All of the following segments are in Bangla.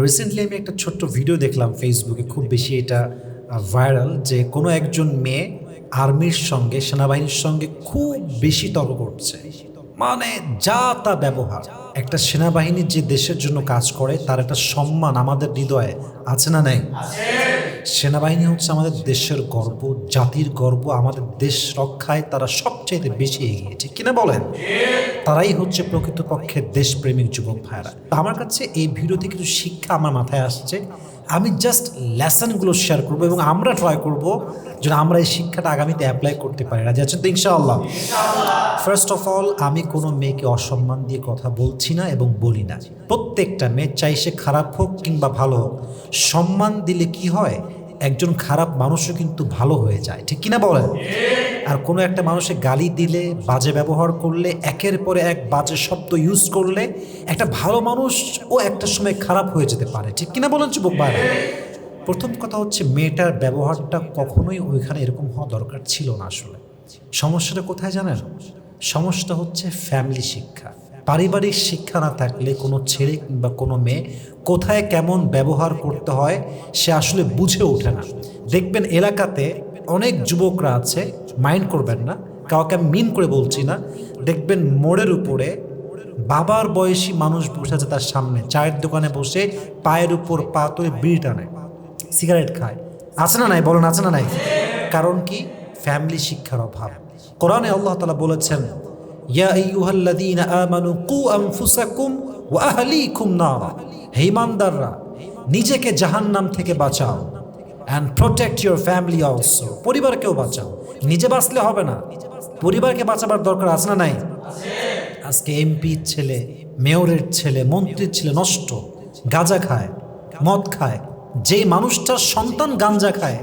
রিসেন্টলি আমি একটা ছোট্ট ভিডিও দেখলাম ফেসবুকে, খুব বেশি এটা ভাইরাল, যে কোনো একজন মেয়ে আর্মির সঙ্গে, সেনাবাহিনীর সঙ্গে খুব বেশি তর্ক করছে, মানে যা তা ব্যবহার। একটা সেনাবাহিনীর যে দেশের জন্য কাজ করে তার একটা সম্মান আমাদের হৃদয়ে আছে না নেই? সেনাবাহিনী হচ্ছে আমাদের দেশের গর্ব, জাতির গর্ব। আমাদের দেশ রক্ষায় তারা সবচাইতে বেশি এগিয়ে, ঠিক কিনা বলেন? তারাই হচ্ছে প্রকৃতপক্ষে দেশপ্রেমিক যুবক ভাইরা। আমার কাছে এই ভিডিওতে কিছু শিক্ষা আমার মাথায় আসছে, আমি জাস্ট লেসনগুলো শেয়ার করব এবং আমরা ট্রাই করব যেন আমরা এই শিক্ষাটা আগামীতে অ্যাপ্লাই করতে পারি। রাজি আছেন তো ইনশাআল্লাহ? ফার্স্ট অফ অল, আমি কোনো মেয়েকে অসম্মান দিয়ে কথা বলছি না এবং বলি না। প্রত্যেকটা মেয়ে, চাই সে খারাপ হোক কিংবা ভালো হোক, সম্মান দিলে কি হয়, একজন খারাপ মানুষও কিন্তু ভালো হয়ে যায়, ঠিক কিনা বলেন? আর কোনো একটা মানুষে গালি দিলে, বাজে ব্যবহার করলে, একের পরে এক বাজে শব্দ ইউজ করলে একটা ভালো মানুষও একটা সময় খারাপ হয়ে যেতে পারে, ঠিক কিনা বলেন যুবক ভাইরা? প্রথম কথা হচ্ছে, মেয়েটার ব্যবহারটা কখনোই ওইখানে এরকম হওয়া দরকার ছিল না। আসলে সমস্যাটা কোথায় জানেন? সমস্যাটা হচ্ছে ফ্যামিলি শিক্ষা। পারিবারিক শিক্ষা না থাকলে কোনো ছেলে কিংবা কোনো মেয়ে কোথায় কেমন ব্যবহার করতে হয় সে আসলে বুঝে ওঠে না। দেখবেন এলাকাতে অনেক যুবকরা আছে, মাইন্ড করবেন না, কাউকে আমি মিন করে বলছি না, দেখবেন মোড়ের উপরে বাবার বয়সী মানুষ বসে আছে তার সামনে, চায়ের দোকানে বসে পায়ের উপর পা তুলে বিড়ি টানে, সিগারেট খায়। আছে না নাই? বলেন আছে না নাই? কারণ কি? ফ্যামিলি শিক্ষার অভাব। কোরআনে আল্লাহ তাআলা বলেছেন, ইয়া আইয়ুহাল্লাযীনা আমানু কু আনফুসাকুম ওয়া আহলিকুম নারা, হে ঈমানদাররা, নিজেকে জাহান্নাম থেকে বাঁচাও, and protect your family also, পরিবারকেও বাঁচাও। নিজে বাঁচলে হবে না, পরিবারকে বাঁচাবার দরকার আছে না নাই? আজকে এমপির ছেলে, মেয়রের ছেলে, মন্ত্রীর ছেলে নষ্ট, গাঁজা খায়, মদ খায়। যে মানুষটার সন্তান গাঁজা খায়,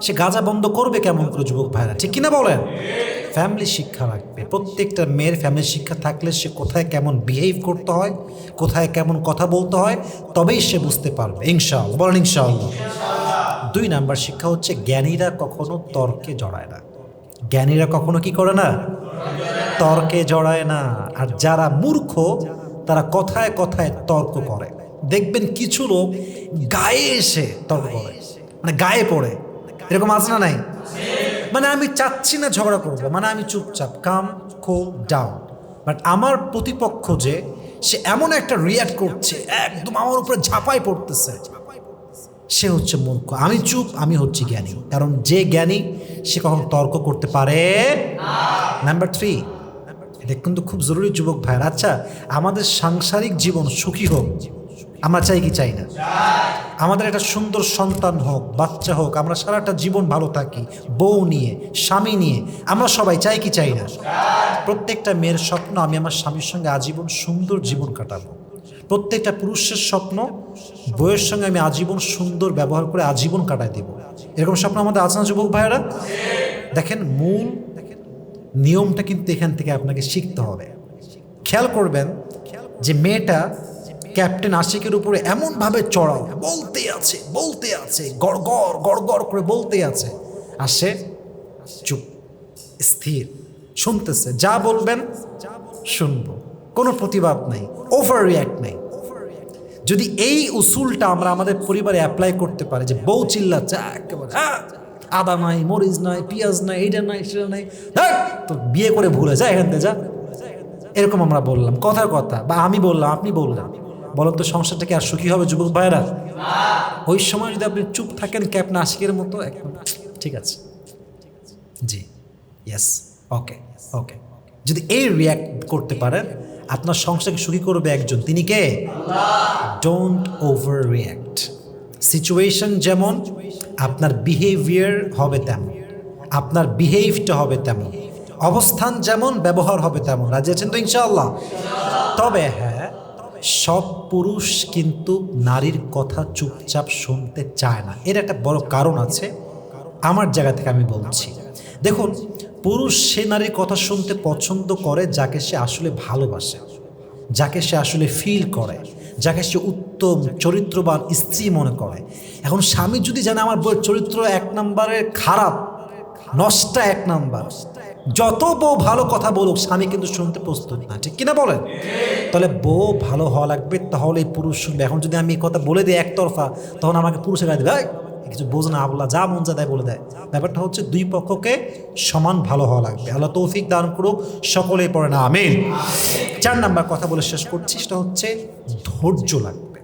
সে গাঁজা বন্ধ করবে কেমন করে যুবক ভাইরা, ঠিক কিনা বলেন? ফ্যামিলি শিক্ষা রাখবে। প্রত্যেকটা মেয়ের ফ্যামিলি শিক্ষা থাকলে সে কোথায় কেমন বিহেভ করতে হয়, কোথায় কেমন কথা বলতে হয়, তবেই সে বুঝতে পারবে ইনশাআল্লাহ। বলেন ইনশাআল্লাহ। 2 নাম্বার শিক্ষা হচ্ছে, জ্ঞানীরা কখনো তর্কে জড়ায় না। জ্ঞানীরা কখনো কি করে না? তর্কে জড়ায় না। আর যারা মূর্খ তারা কথায় কথায় তর্ক করে। দেখবেন কিছু লোক গায়ে এসে তর্ক করে, মানে গায়ে পড়ে, এরকম আছে না নাই? মানে আমি চাচ্ছি না ঝগড়া করবো, মানে আমি চুপচাপ, কাম কুল ডাউন, বাট আমার প্রতিপক্ষ যে, সে এমন একটা রিয়াক্ট করছে, একদম আমার উপরে ঝাঁপায় পড়তেছে, সে হচ্ছে মূর্খ। আমি চুপ, আমি হচ্ছি জ্ঞানী। কারণ যে জ্ঞানী সে কখন তর্ক করতে পারে। নাম্বার 3, এটা কিন্তু খুব জরুরি যুবক ভাইয়ের। আচ্ছা, আমাদের সাংসারিক জীবন সুখী হোক, আমরা চাই কি চাই না? আমাদের একটা সুন্দর সন্তান হোক, বাচ্চা হোক, আমরা সারাটা জীবন ভালো থাকি, বউ নিয়ে, স্বামী নিয়ে, আমরা সবাই চাই কি চাই না? প্রত্যেকটা মেয়ের স্বপ্ন, আমি আমার স্বামীর সঙ্গে আজীবন সুন্দর জীবন কাটাবো। প্রত্যেকটা পুরুষের স্বপ্ন, বউয়ের সঙ্গে আমি আজীবন সুন্দর ব্যবহার করে আজীবন কাটাই দেব। এরকম স্বপ্ন আমাদের আছে না যুবক ভাইয়েরা? দেখেন, মূল নিয়মটা কিন্তু এখান থেকে আপনাকে শিখতে হবে। খেয়াল করবেন যে মেয়েটা ক্যাপ্টেন আশিকের উপরে এমনভাবে চড়াও, বলতে আছে, গড় করে বলতে আছে, আর সে চুপ, স্থির, শুনতেছে। যা বলবেন শুনবো, কোনো প্রতিবাদ নাই, ওভার রিয়াক্ট নাই। যদি এই উসুলটা আমরা আমাদের পরিবারে অ্যাপ্লাই করতে পারি, যে বউ চিল্লাচ্ছে একেবারে, আদা নাই, মরিচ নাই, পেঁয়াজ নাই, এইটা নাই, সেটা নাই, তো বিয়ে করে ভুলে যা, এখান থেকে যা, এরকম আমরা বললাম কথার কথা, বা আমি বললাম, আপনি বললাম, বলেন তো সংসারটা কি আর সুখী হবে যুবক ভাইরা? ওই সময় যদি আপনি চুপ থাকেন ক্যাপ্টেন আশিকের মতো, একদম ঠিক আছে, জি, ইয়েস, ওকে ওকে, যদি এই রিয়াক্ট করতে পারেন, আপনার সংসারকে সুখী করবে একজন, তিনি কে? Don't overreact. সিচুয়েশন যেমন, আপনার বিহেভিয়ার হবে তেমন, আপনার বিহেভটা হবে তেমন, অবস্থান যেমন, ব্যবহার হবে তেমন। রাজি আছেন তো ইনশাআল্লাহ? তবে হ্যাঁ, সব পুরুষ কিন্তু নারীর কথা চুপচাপ শুনতে চায় না। এর একটা বড় কারণ আছে, আমার জায়গা থেকে আমি বলছি। দেখুন, পুরুষ সে নারীর কথা শুনতে পছন্দ করে যাকে সে আসলে ভালোবাসে, যাকে সে আসলে ফিল করে, যাকে সে উত্তম চরিত্রবান স্ত্রী মনে করে। এখন স্বামী যদি জানে আমার বউয়ের চরিত্র 1 নম্বরের খারাপ, নষ্টা এক নাম্বার। যত বউ ভালো কথা বলুক স্বামী কিন্তু শুনতে প্রস্তুত না, ঠিক কিনা বলেন? তাহলে বউ ভালো হওয়া লাগবে, তাহলে পুরুষ শুনবে। এখন যদি আমি এই কথা বলে দিই একতরফা, তখন আমাকে পুরুষের গায়ে দেবে, কিছু বোঝ না, আল্লাহ যা মন যা দেয় বলে দেয়। ব্যাপারটা হচ্ছে দুই পক্ষকে সমান ভালো হওয়া লাগবে। আল্লাহ তৌফিক দান করুক, সকলেই পড়ে না আমিন। 4 নাম্বার কথা বলে শেষ করছি, সেটা হচ্ছে ধৈর্য লাগবে।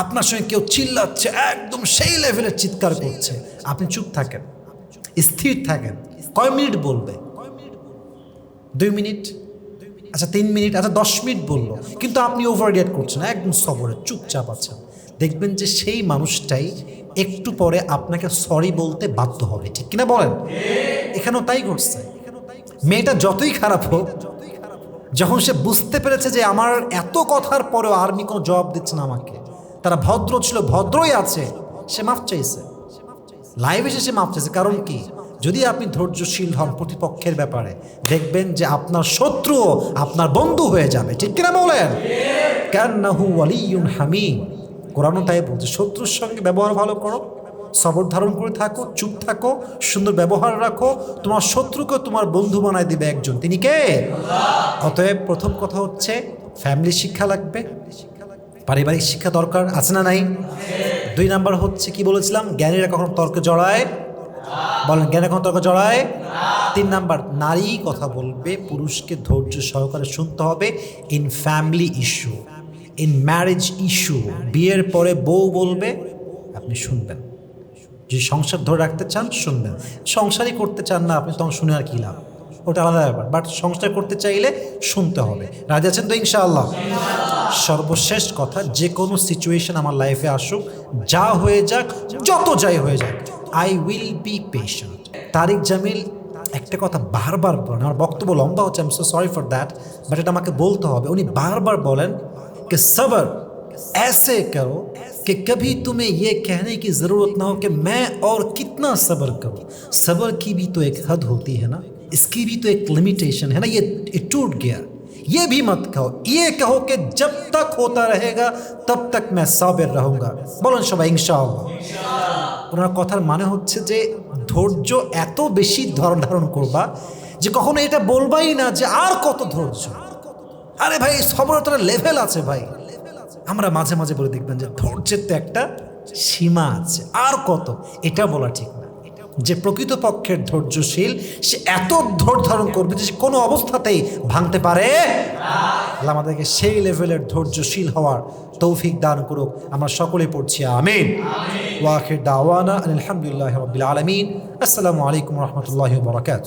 আপনার সঙ্গে কেউ চিল্লাচ্ছে, একদম সেই লেভেলের চিৎকার করছে, আপনি চুপ থাকেন, স্থির থাকেন। কয় মিনিট বলবে? 2 মিনিট, আচ্ছা 3 মিনিট, আচ্ছা 10 মিনিট বললো, কিন্তু আপনি ওভার রিঅ্যাক্ট করছেন, একদম সবরে চুপচাপ আছেন। দেখবেন যে সেই মানুষটাই একটু পরে আপনাকে সরি বলতে বাধ্য হবে, ঠিক কিনা বলেন? এখানেও তাই ঘটছে। মেয়েটা যতই খারাপ হোক, যখন সে বুঝতে পেরেছে যে আমার এত কথার পরেও আর্মি কোনো জবাব দিচ্ছে না আমাকে, তারা ভদ্র ছিল, ভদ্রই আছে, সে মাফ চাইছে, লাইভ এসে সে মাফ চাইছে। কারণ কি? যদি আপনি ধৈর্যশীল হন প্রতিপক্ষের ব্যাপারে, দেখবেন যে আপনার শত্রুও আপনার বন্ধু হয়ে যাবে, ঠিক কিনা বলেন? কান্নাহু ওয়ালিয়ুন হামিম। কোরআনও তাই বলছে, শত্রুর সঙ্গে ব্যবহার ভালো করো, সবর ধারণ করে থাকো, চুপ থাকো, সুন্দর ব্যবহার রাখো, তোমার শত্রুকে তোমার বন্ধু বানায় দিবে একজন, তিনি কে? অতএব প্রথম কথা হচ্ছে ফ্যামিলি শিক্ষা লাগবে, পারিবারিক শিক্ষা দরকার আছে না নাই? 2 নাম্বার হচ্ছে কি বলেছিলাম, জ্ঞানীরা কখনো তর্কে জড়ায়, বলেন জ্ঞানী কখনো তর্কে জড়ায়। 3 নাম্বার, নারী কথা বলবে, পুরুষকে ধৈর্য সহকারে শুনতে হবে। In family issue, in marriage issue, বিয়ের পরে বউ বলবে, আপনি শুনবেন। যদি সংসার ধরে রাখতে চান শুনবেন, সংসারই করতে চান না আপনি, তখন শুনে আর কি লাভ, ওটা আলাদা ব্যাপার। বাট সংসার করতে চাইলে শুনতে হবে। রাজি আছেন তো ইনশাআল্লাহ? সর্বশেষ কথা, যে কোনো সিচুয়েশন আমার লাইফে আসুক, যা হয়ে যাক, যত যাই হয়ে যাক, আই উইল বি পেশেন্ট। তারিক জামিল একটা কথা বারবার বলেন, আমার বক্তব্য লম্বা হচ্ছে, I am so sorry for that, but এটা আমাকে বলতে হবে। উনি বারবার বলেন कि सबर ऐसे करो कि कभी तुम्हें ये कहने की ज़रूरत ना हो कि मैं और कितना सब्र करूं। सब्र की भी तो एक हद होती है ना, इसकी भी तो एक लिमिटेशन है ना, ये टूट गया, ये भी मत कहो, ये कहो कि जब तक होता रहेगा तब तक मैं साबिर रहूँगा। बोलन सबाई इंशाअल्लाह। ওনার কথার মানে হচ্ছে যে ধৈর্য এত বেশি ধারণ করবা যে কখনো এটা বলবাই না যে আর কত ধৈর্য। আরে ভাই, সবরতার লেভেল আছে ভাই। আমরা মাঝে মাঝে বলে দেখবেন যে ধৈর্যের তো একটা সীমা আছে, আর কত, এটা বলা ঠিক না। যে প্রকৃত পক্ষের ধৈর্যশীল, সে এত ধৈর্য ধারণ করবে যে কোনো অবস্থাতেই ভাঙতে পারে না। আমাদেরকে সেই লেভেলের ধৈর্যশীল হওয়ার তৌফিক দান করুক। আমরা সকলে পড়ছি আমিন। ওয়া আখির দাওয়ানা আলহামদুলিল্লাহি রাব্বিল আলামিন। আসসালামু আলাইকুম ওয়া রাহমাতুল্লাহি ওয়া বারাকাতুহু।